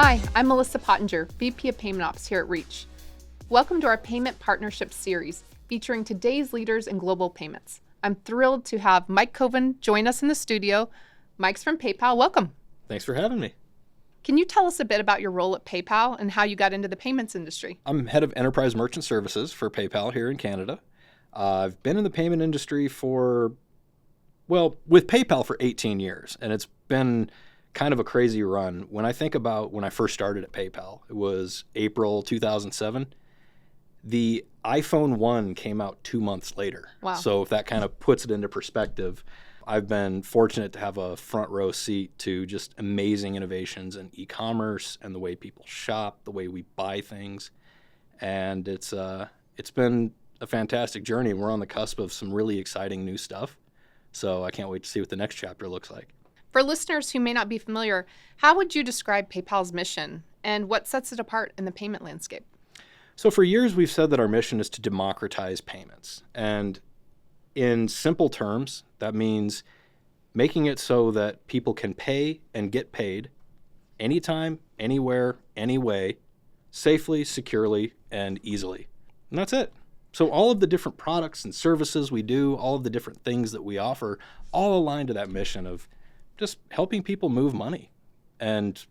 Hi, I'm Melissa Pottinger, VP of Payment Ops here at Reach. Welcome to our Payment Partnership Series featuring today's leaders in global payments. I'm thrilled to have Mike Koven join us in the studio. Mike's from PayPal. Welcome. Thanks for having me. Can you tell us a bit about your role at PayPal and how you got into the payments industry? I'm head of enterprise merchant services for PayPal here in Canada. I've been in the payment industry with PayPal for 18 years, and it's been kind of a crazy run. When I think about when I first started at PayPal, it was April 2007. The iPhone 1 came out 2 months later. Wow. So if that kind of puts it into perspective, I've been fortunate to have a front row seat to just amazing innovations in e-commerce and the way people shop, the way we buy things. And it's been a fantastic journey. We're on the cusp of some really exciting new stuff. So I can't wait to see what the next chapter looks like. For listeners who may not be familiar, how would you describe PayPal's mission and what sets it apart in the payment landscape? So for years, we've said that our mission is to democratize payments. And in simple terms, that means making it so that people can pay and get paid anytime, anywhere, any way, safely, securely, and easily. And that's it. So all of the different products and services we do, all of the different things that we offer, all align to that mission of just helping people move money and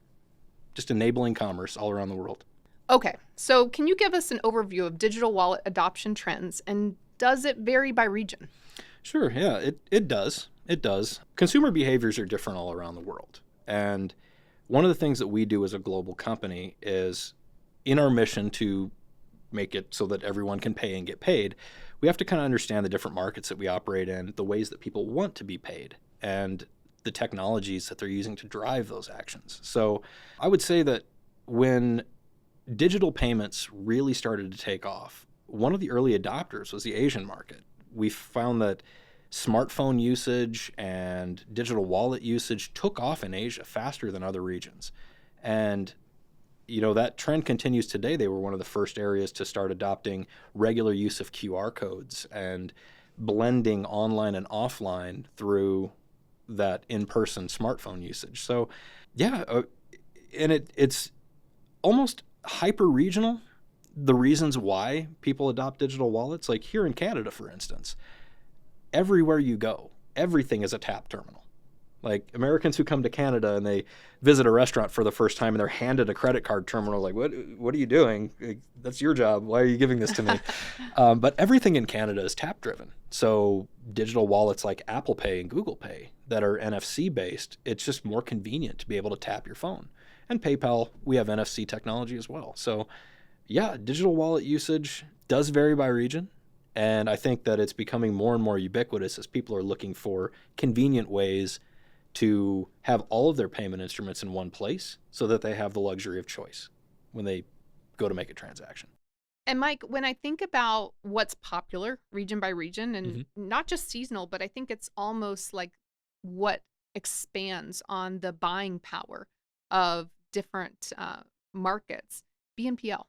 just enabling commerce all around the world. Okay, so can you give us an overview of digital wallet adoption trends, and does it vary by region? Sure, yeah, it does. It does. Consumer behaviors are different all around the world. And one of the things that we do as a global company is, in our mission to make it so that everyone can pay and get paid, we have to kind of understand the different markets that we operate in, the ways that people want to be paid, and the technologies that they're using to drive those actions. So I would say that when digital payments really started to take off, one of the early adopters was the Asian market. We found that smartphone usage and digital wallet usage took off in Asia faster than other regions. And that trend continues today. They were one of the first areas to start adopting regular use of QR codes and blending online and offline through that in-person smartphone usage. So yeah, and it's almost hyper-regional, the reasons why people adopt digital wallets. Like here in Canada, for instance, everywhere you go, everything is a tap terminal. Like Americans who come to Canada and they visit a restaurant for the first time and they're handed a credit card terminal, like, what are you doing? Like, that's your job. Why are you giving this to me? But everything in Canada is tap driven. So digital wallets like Apple Pay and Google Pay that are NFC based, it's just more convenient to be able to tap your phone. And PayPal, we have NFC technology as well. So yeah, digital wallet usage does vary by region. And I think that it's becoming more and more ubiquitous as people are looking for convenient ways to have all of their payment instruments in one place so that they have the luxury of choice when they go to make a transaction. And Mike, when I think about what's popular region by region, and not just seasonal, but I think it's almost like what expands on the buying power of different markets, BNPL.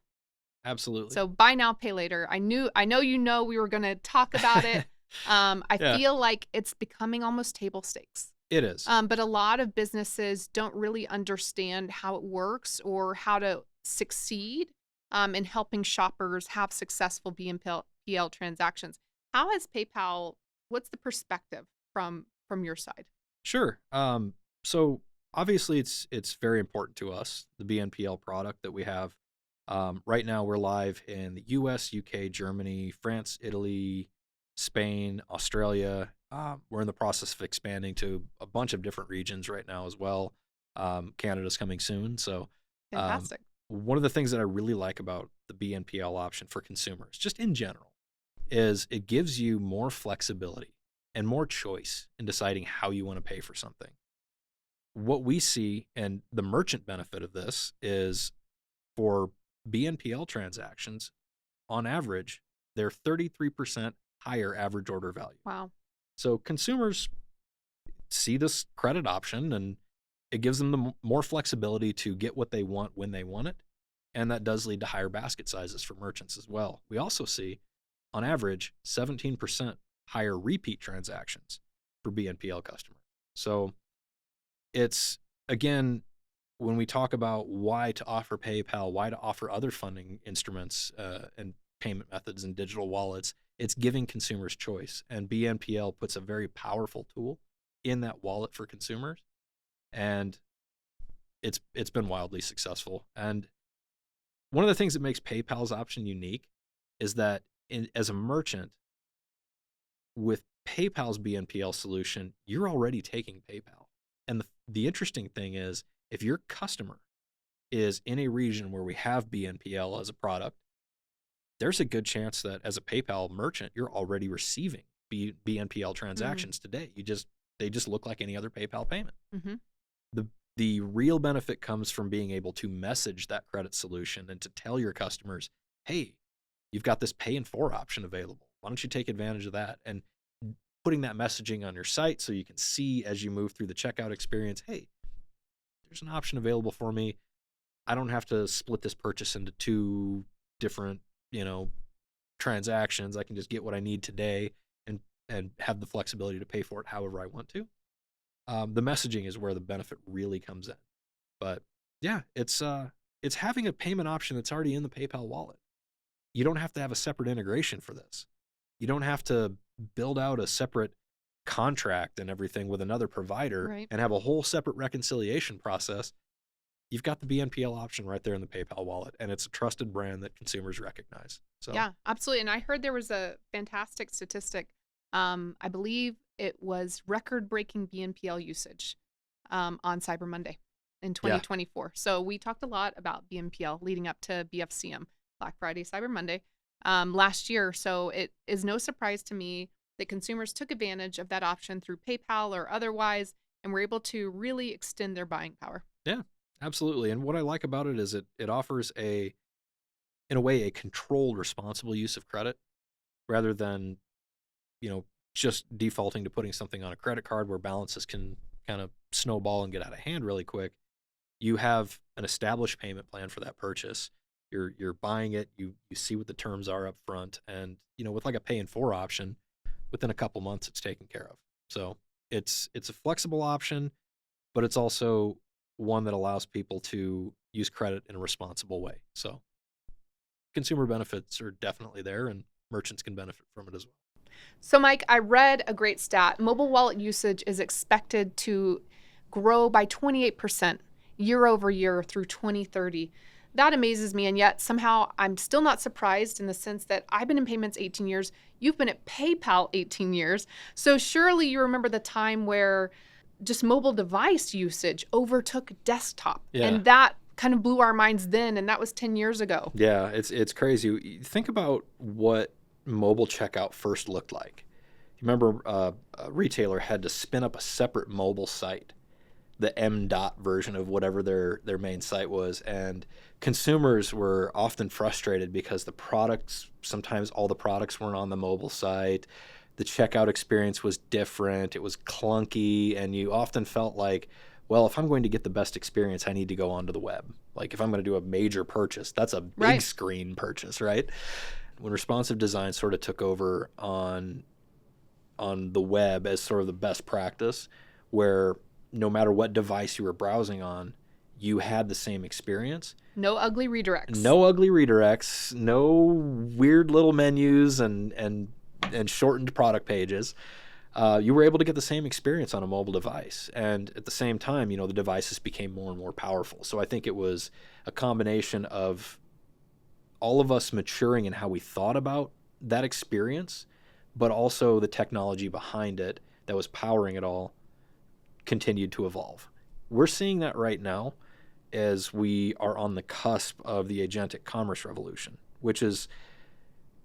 Absolutely. So buy now, pay later. I know we were going to talk about it. I feel like it's becoming almost table stakes. It is. But a lot of businesses don't really understand how it works or how to succeed in helping shoppers have successful BNPL transactions. How has PayPal, what's the perspective from your side? Sure. So obviously it's very important to us, the BNPL product that we have. Right now we're live in the US, UK, Germany, France, Italy, Spain, Australia. We're in the process of expanding to a bunch of different regions right now as well. Canada's coming soon. So Fantastic. One of the things that I really like about the BNPL option for consumers, just in general, is it gives you more flexibility and more choice in deciding how you want to pay for something. What we see, and the merchant benefit of this, is for BNPL transactions, on average, they're 33% higher average order value. Wow. So consumers see this credit option and it gives them the more flexibility to get what they want when they want it. And that does lead to higher basket sizes for merchants as well. We also see, on average, 17% higher repeat transactions for BNPL customers. So it's, again, when we talk about why to offer PayPal, why to offer other funding instruments and payment methods and digital wallets, it's giving consumers choice. And BNPL puts a very powerful tool in that wallet for consumers, and it's been wildly successful. And one of the things that makes PayPal's option unique is that as a merchant, with PayPal's BNPL solution, you're already taking PayPal. And the interesting thing is, if your customer is in a region where we have BNPL as a product, there's a good chance that as a PayPal merchant, you're already receiving BNPL transactions today. They just look like any other PayPal payment. Mm-hmm. The real benefit comes from being able to message that credit solution and to tell your customers, hey, you've got this pay in 4 option available. Why don't you take advantage of that? And putting that messaging on your site so you can see as you move through the checkout experience, hey, there's an option available for me. I don't have to split this purchase into 2 different, transactions. I can just get what I need today and have the flexibility to pay for it however I want to. The messaging is where the benefit really comes in. But yeah, it's having a payment option that's already in the PayPal wallet. You don't have to have a separate integration for this. You don't have to build out a separate contract and everything with another provider Right. and have a whole separate reconciliation process. You've got the BNPL option right there in the PayPal wallet, and it's a trusted brand that consumers recognize. So Yeah, absolutely. And I heard there was a fantastic statistic. I believe it was record-breaking BNPL usage on Cyber Monday in 2024. So we talked a lot about BNPL leading up to BFCM, Black Friday, Cyber Monday, last year. So it is no surprise to me that consumers took advantage of that option through PayPal or otherwise, and were able to really extend their buying power. yeah, absolutely. And what I like about it is it offers in a way, a controlled, responsible use of credit rather than, just defaulting to putting something on a credit card where balances can kind of snowball and get out of hand really quick. You have an established payment plan for that purchase. You're buying it, you see what the terms are up front, and with like a pay in 4 option, within a couple months it's taken care of. So it's a flexible option, but it's also one that allows people to use credit in a responsible way. So consumer benefits are definitely there, and merchants can benefit from it as well. So, Mike, I read a great stat. Mobile wallet usage is expected to grow by 28% year over year through 2030. That amazes me, and yet somehow I'm still not surprised in the sense that I've been in payments 18 years. You've been at PayPal 18 years. So surely you remember the time where just mobile device usage overtook desktop. Yeah. And that kind of blew our minds then, and that was 10 years ago. Yeah, it's crazy. You think about what mobile checkout first looked like. You remember a retailer had to spin up a separate mobile site, the M.dot version of whatever their main site was, and consumers were often frustrated because sometimes all the products weren't on the mobile site. The checkout experience was different. It was clunky, and you often felt like, well, if I'm going to get the best experience, I need to go onto the web. Like if I'm going to do a major purchase, that's a big Right. screen purchase, right? When responsive design sort of took over on the web as sort of the best practice, where no matter what device you were browsing on, you had the same experience. No ugly redirects. No ugly redirects, no weird little menus and shortened product pages. You were able to get the same experience on a mobile device. And at the same time, the devices became more and more powerful. So I think it was a combination of all of us maturing in how we thought about that experience, but also the technology behind it that was powering it all continued to evolve. We're seeing that right now as we are on the cusp of the agentic commerce revolution, which is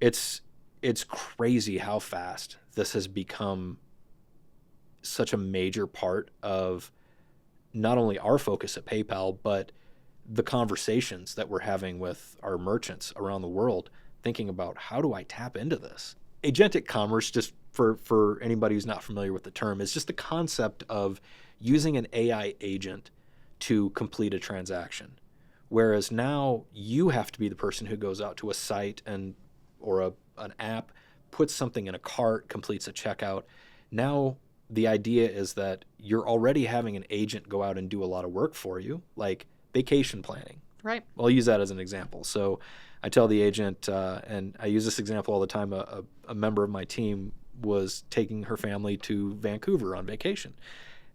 it's crazy how fast this has become such a major part of not only our focus at PayPal, but the conversations that we're having with our merchants around the world, thinking about how do I tap into this? Agentic commerce, just for anybody who's not familiar with the term, is just the concept of using an AI agent to complete a transaction. Whereas now you have to be the person who goes out to a site or an app, puts something in a cart, completes a checkout. Now the idea is that you're already having an agent go out and do a lot of work for you, like vacation planning. Right. I'll use that as an example. So I tell the agent, and I use this example all the time, a member of my team was taking her family to Vancouver on vacation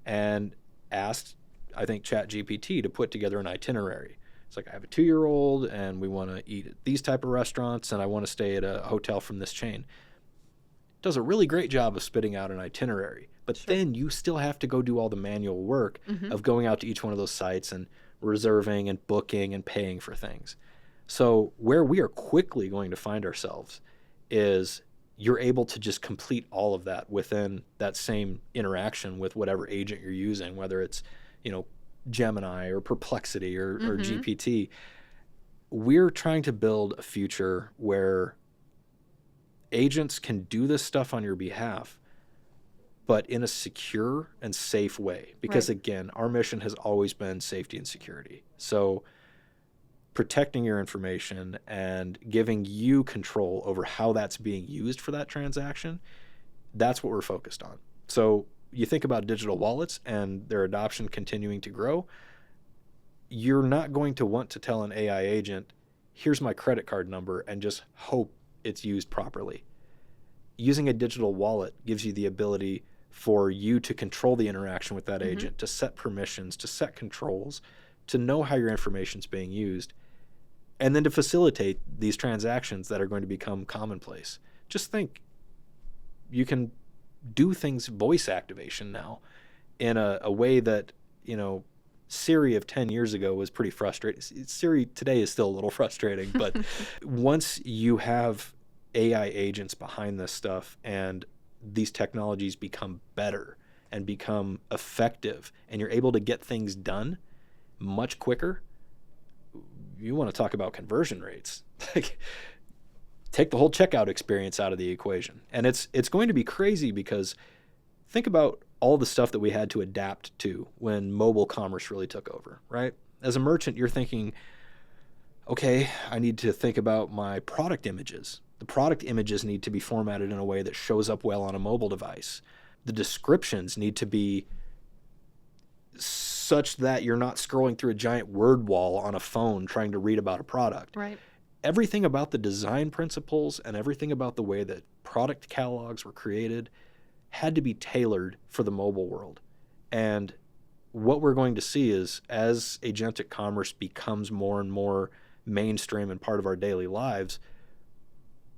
and asked, I think, ChatGPT to put together an itinerary. It's like, I have a 2-year-old and we want to eat at these type of restaurants and I want to stay at a hotel from this chain. Does a really great job of spitting out an itinerary. But Sure. then you still have to go do all the manual work of going out to each one of those sites and reserving and booking and paying for things. So where we are quickly going to find ourselves is you're able to just complete all of that within that same interaction with whatever agent you're using, whether it's, Gemini or Perplexity or GPT. We're trying to build a future where agents can do this stuff on your behalf, but in a secure and safe way. Because Right. again, our mission has always been safety and security. So protecting your information and giving you control over how that's being used for that transaction, that's what we're focused on. So you think about digital wallets and their adoption continuing to grow, you're not going to want to tell an AI agent, here's my credit card number, and just hope it's used properly. Using a digital wallet gives you the ability for you to control the interaction with that agent, to set permissions, to set controls, to know how your information is being used, and then to facilitate these transactions that are going to become commonplace. Just think, you can do things, voice activation now, in a way that, Siri of 10 years ago was pretty frustrating. Siri today is still a little frustrating, but once you have AI agents behind this stuff and these technologies become better and become effective and you're able to get things done much quicker, you want to talk about conversion rates. Like, take the whole checkout experience out of the equation. And it's going to be crazy because think about all the stuff that we had to adapt to when mobile commerce really took over, right? As a merchant, you're thinking, okay, I need to think about my product images. The product images need to be formatted in a way that shows up well on a mobile device. The descriptions need to be such that you're not scrolling through a giant word wall on a phone trying to read about a product. Right. Everything about the design principles and everything about the way that product catalogs were created had to be tailored for the mobile world. And what we're going to see is, as agentic commerce becomes more and more mainstream and part of our daily lives,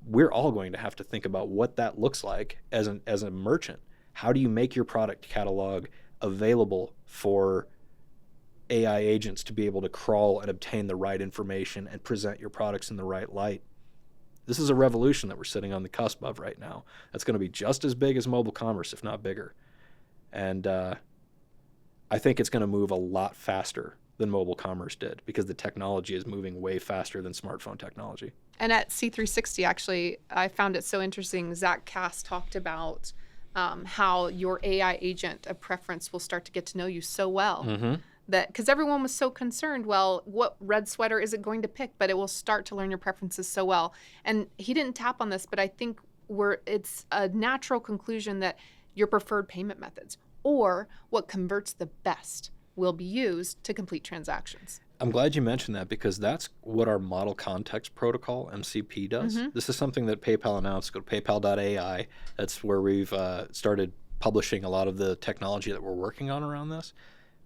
we're all going to have to think about what that looks like as a merchant. How do you make your product catalog available for AI agents to be able to crawl and obtain the right information and present your products in the right light? This is a revolution that we're sitting on the cusp of right now. That's going to be just as big as mobile commerce, if not bigger. And I think it's going to move a lot faster than mobile commerce did because the technology is moving way faster than smartphone technology. And at C360, actually, I found it so interesting. Zach Cass talked about how your AI agent of preference will start to get to know you so well. That because everyone was so concerned, well, what red sweater is it going to pick? But it will start to learn your preferences so well. And he didn't tap on this, but I think it's a natural conclusion that your preferred payment methods or what converts the best will be used to complete transactions. I'm glad you mentioned that because that's what our Model Context Protocol, MCP, does. This is something that PayPal announced. Go to paypal.ai. That's where we've started publishing a lot of the technology that we're working on around this.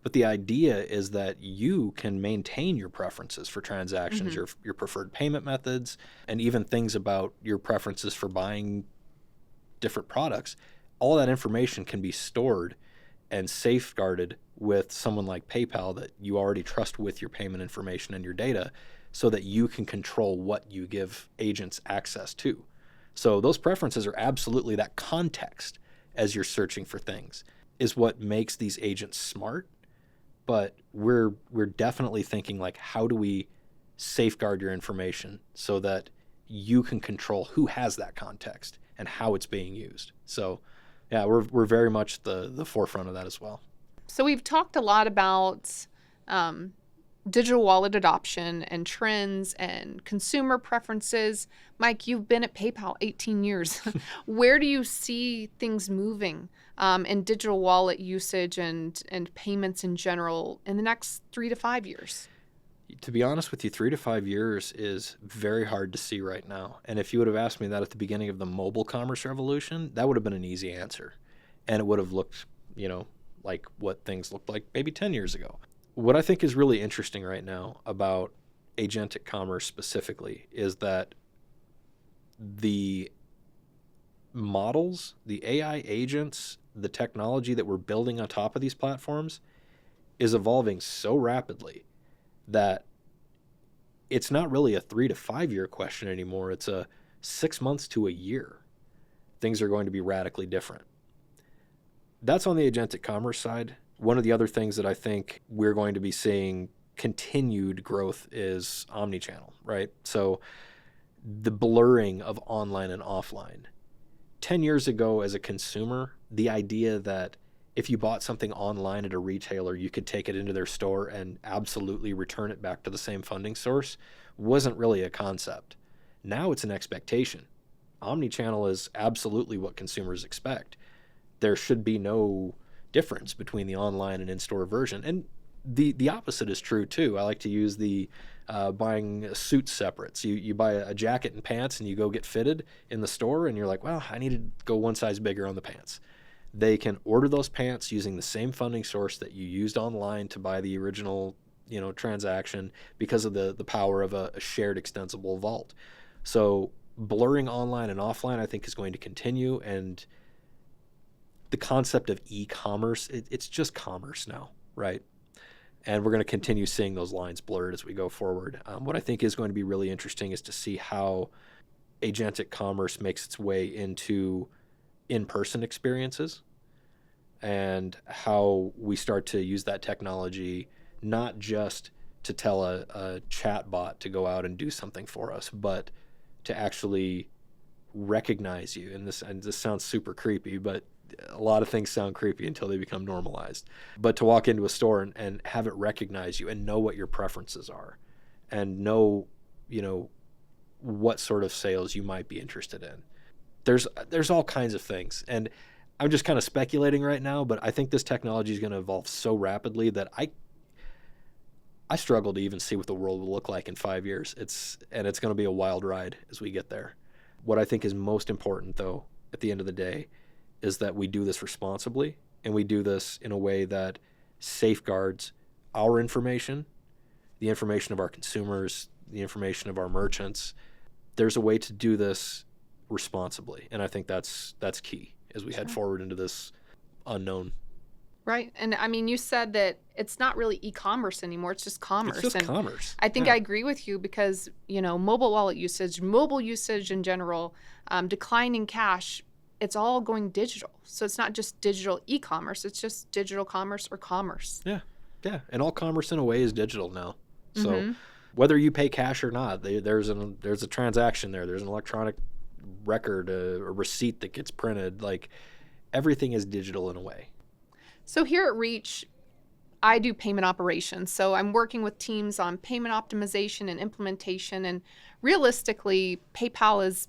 But the idea is that you can maintain your preferences for transactions, your preferred payment methods, and even things about your preferences for buying different products. All that information can be stored and safeguarded with someone like PayPal that you already trust with your payment information and your data so that you can control what you give agents access to. So those preferences are absolutely that context as you're searching for things is what makes these agents smart. But we're definitely thinking like, how do we safeguard your information so that you can control who has that context and how it's being used? So yeah, we're very much the forefront of that as well. So we've talked a lot about digital wallet adoption and trends and consumer preferences. Mike, you've been at PayPal 18 years. Where do you see things moving in digital wallet usage and payments in general in the next 3 to 5 years? To be honest with you, 3 to 5 years is very hard to see right now. And if you would have asked me that at the beginning of the mobile commerce revolution, that would have been an easy answer. And it would have looked, like what things looked like maybe 10 years ago. What I think is really interesting right now about agentic commerce specifically is that the models, the AI agents, the technology that we're building on top of these platforms is evolving so rapidly that it's not really a 3 to 5 year question anymore. It's a 6 months to a year. Things are going to be radically different. That's on the agentic commerce side. One of the other things that I think we're going to be seeing continued growth is omnichannel, right? So the blurring of online and offline. 10 years ago as a consumer, the idea that if you bought something online at a retailer, you could take it into their store and absolutely return it back to the same funding source wasn't really a concept. Now it's an expectation. Omnichannel is absolutely what consumers expect. There should be no difference between the online and in-store version. And the opposite is true too. I like to use the buying suits separate. So you buy a jacket and pants and you go get fitted in the store and you're like, well, I need to go one size bigger on the pants. They can order those pants using the same funding source that you used online to buy the original, transaction because of the power of a shared extensible vault. So blurring online and offline, I think, is going to continue. And the concept of e-commerce, it's just commerce now, right? And we're going to continue seeing those lines blurred as we go forward. What I think is going to be really interesting is to see how agentic commerce makes its way into in-person experiences and how we start to use that technology not just to tell a chat bot to go out and do something for us, but to actually recognize you. And this sounds super creepy, but a lot of things sound creepy until they become normalized. But to walk into a store and have it recognize you and know what your preferences are and know, what sort of sales you might be interested in. There's all kinds of things. And I'm just kind of speculating right now, but I think this technology is going to evolve so rapidly that I struggle to even see what the world will look like in 5 years. It's going to be a wild ride as we get there. What I think is most important, though, at the end of the day, is that we do this responsibly and we do this in a way that safeguards our information, the information of our consumers, the information of our merchants. There's a way to do this responsibly, and I think that's key as we head forward into this unknown. Right. And I mean, you said that it's not really e-commerce anymore. It's just commerce. It's just commerce. I think I agree with you because, mobile wallet usage, mobile usage in general, declining cash, it's all going digital. So it's not just digital e-commerce. It's just digital commerce or commerce. Yeah. Yeah. And all commerce in a way is digital now. So whether you pay cash or not, there's a transaction there. There's an electronic record, a receipt that gets printed. Like everything is digital in a way. So here at Reach, I do payment operations. So I'm working with teams on payment optimization and implementation. And realistically, PayPal is,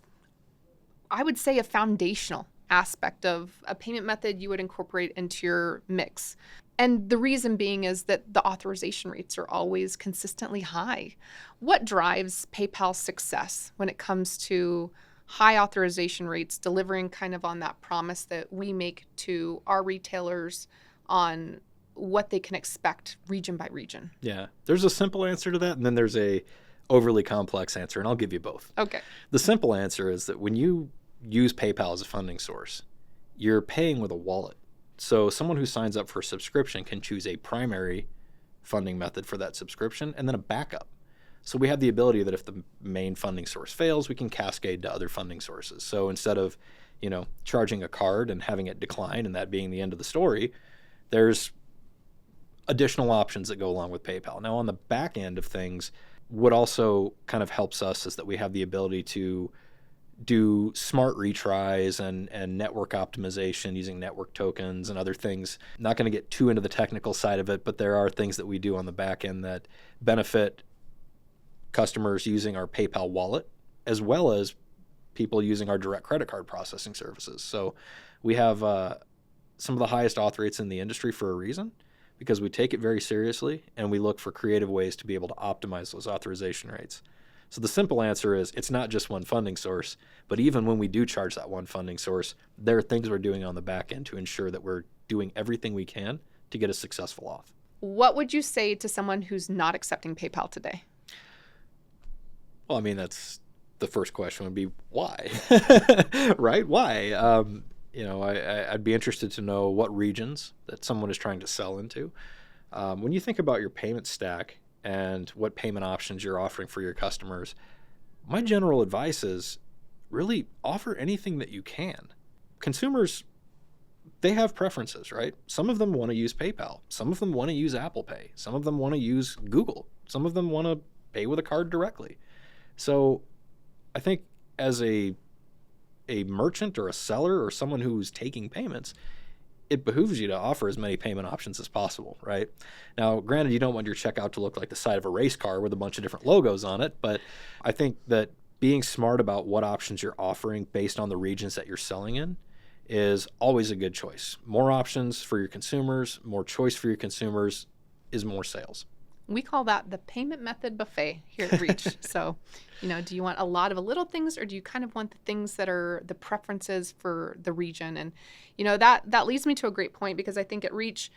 I would say, a foundational aspect of a payment method you would incorporate into your mix. And the reason being is that the authorization rates are always consistently high. What drives PayPal's success when it comes to high authorization rates, delivering kind of on that promise that we make to our retailers on what they can expect region by region? Yeah, there's a simple answer to that, and then there's a overly complex answer, and I'll give you both. Okay. The simple answer is that when you use PayPal as a funding source, you're paying with a wallet. So someone who signs up for a subscription can choose a primary funding method for that subscription and then a backup. So we have the ability that if the main funding source fails, we can cascade to other funding sources. So instead of, charging a card and having it decline and that being the end of the story, there's additional options that go along with PayPal. Now, on the back end of things, what also kind of helps us is that we have the ability to do smart retries and network optimization using network tokens and other things. Not going to get too into the technical side of it, but there are things that we do on the back end that benefit customers using our PayPal wallet, as well as people using our direct credit card processing services. So we have some of the highest auth rates in the industry for a reason, because we take it very seriously and we look for creative ways to be able to optimize those authorization rates. So the simple answer is it's not just one funding source, but even when we do charge that one funding source, there are things we're doing on the back end to ensure that we're doing everything we can to get a successful auth. What would you say to someone who's not accepting PayPal today? Well, I mean, that's the first question would be why, right? Why? I'd be interested to know what regions that someone is trying to sell into. When you think about your payment stack and what payment options you're offering for your customers, my general advice is really offer anything that you can. Consumers, they have preferences, right? Some of them want to use PayPal. Some of them want to use Apple Pay. Some of them want to use Google. Some of them want to pay with a card directly. So I think as a merchant or a seller or someone who's taking payments, it behooves you to offer as many payment options as possible, right? Now, granted, you don't want your checkout to look like the side of a race car with a bunch of different logos on it, but I think that being smart about what options you're offering based on the regions that you're selling in is always a good choice. More options for your consumers, more choice for your consumers is more sales. We call that the payment method buffet here at Reach. So, do you want a lot of little things, or do you kind of want the things that are the preferences for the region? And, that leads me to a great point, because I think at Reach,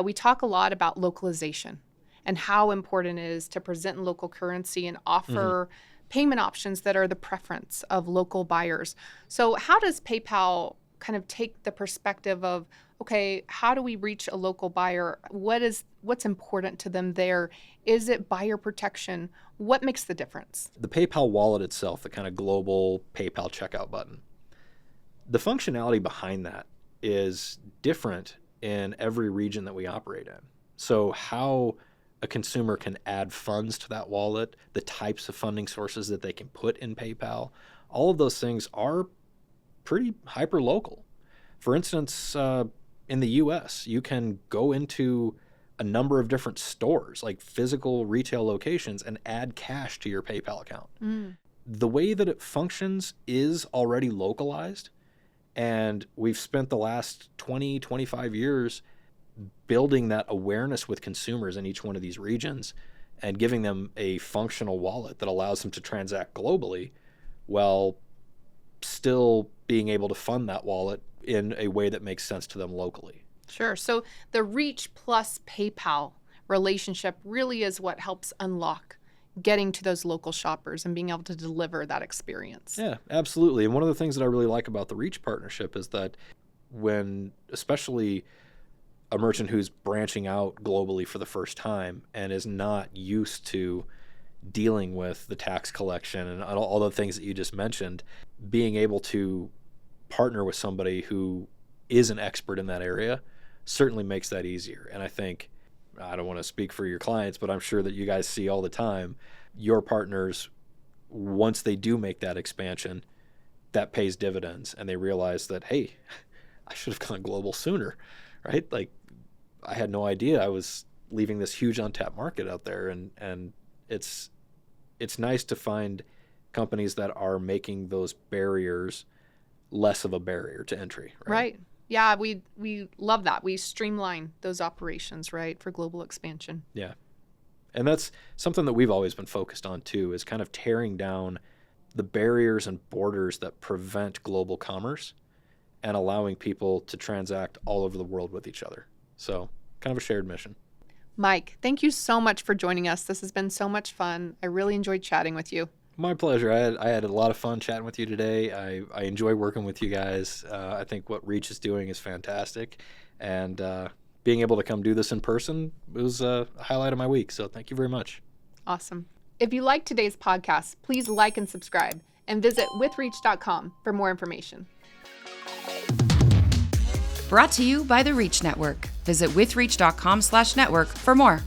we talk a lot about localization and how important it is to present in local currency and offer payment options that are the preference of local buyers. So how does PayPal kind of take the perspective of, okay, how do we reach a local buyer? What's important to them there? Is it buyer protection? What makes the difference? The PayPal wallet itself, the kind of global PayPal checkout button, the functionality behind that is different in every region that we operate in. So how a consumer can add funds to that wallet, the types of funding sources that they can put in PayPal, all of those things are pretty hyper-local. For instance, in the US, you can go into a number of different stores, like physical retail locations, and add cash to your PayPal account. The way that it functions is already localized, and we've spent the last 20, 25 years building that awareness with consumers in each one of these regions and giving them a functional wallet that allows them to transact globally while still being able to fund that wallet in a way that makes sense to them locally. Sure. So the Reach plus PayPal relationship really is what helps unlock getting to those local shoppers and being able to deliver that experience. Yeah, absolutely. And one of the things that I really like about the Reach partnership is that when, especially a merchant who's branching out globally for the first time and is not used to dealing with the tax collection and all the things that you just mentioned, being able to partner with somebody who is an expert in that area certainly makes that easier. And I think, I don't want to speak for your clients, but I'm sure that you guys see all the time, your partners, once they do make that expansion, that pays dividends and they realize that, hey, I should have gone global sooner, right? Like, I had no idea I was leaving this huge untapped market out there. And it's nice to find companies that are making those barriers less of a barrier to entry. Right. Yeah, we love that. We streamline those operations, right, for global expansion. Yeah. And that's something that we've always been focused on too, is kind of tearing down the barriers and borders that prevent global commerce and allowing people to transact all over the world with each other. So kind of a shared mission. Mike, thank you so much for joining us. This has been so much fun. I really enjoyed chatting with you. My pleasure. I had a lot of fun chatting with you today. I enjoy working with you guys. I think what Reach is doing is fantastic. And being able to come do this in person was a highlight of my week. So thank you very much. Awesome. If you liked today's podcast, please like and subscribe and visit withreach.com for more information. Brought to you by the Reach Network. Visit withreach.com/network for more.